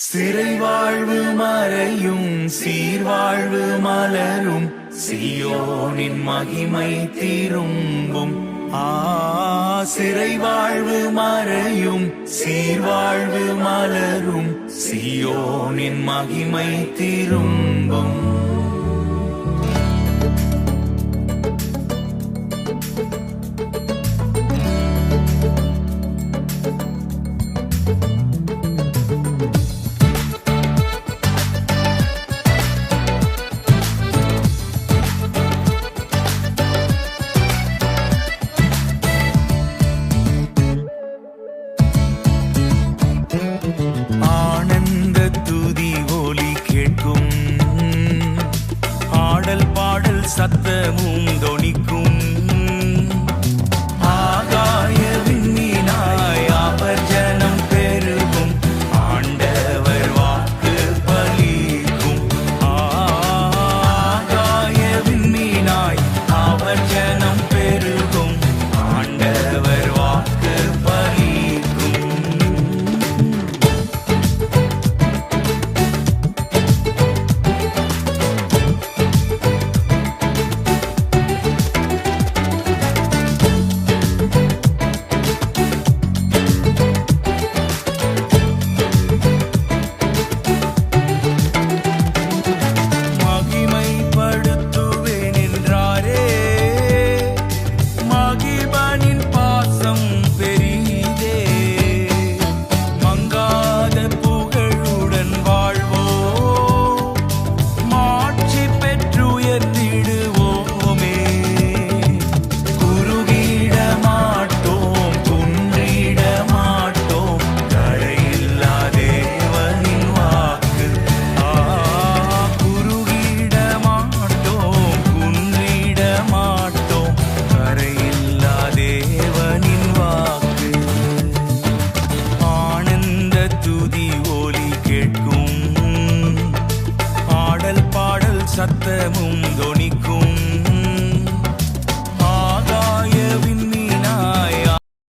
சிறை வாழ்வு மறையும் சீர்வாழ்வு மலரும் சீயோனின் மகிமை திரும்பும். சிறை வாழ்வு மறையும் சீர்வாழ்வு மலரும் சீயோனின் மகிமை திரும்பும். ஆனந்த துதி ஒலி கேட்கும், ஆடல் பாடல் சத்தமும் தொனிக்கும். ஆகாய விண்மீனாய் அவர் ஜனம் பெருகும், ஆண்டவர் வாக்கு பலிக்கும். ஆகாய விண்மீனாய் அவர் ஜனம் பெருகும், ஆண்டவர் வாக்கு பலிக்கும். சத்தமும் தொனிக்கும்.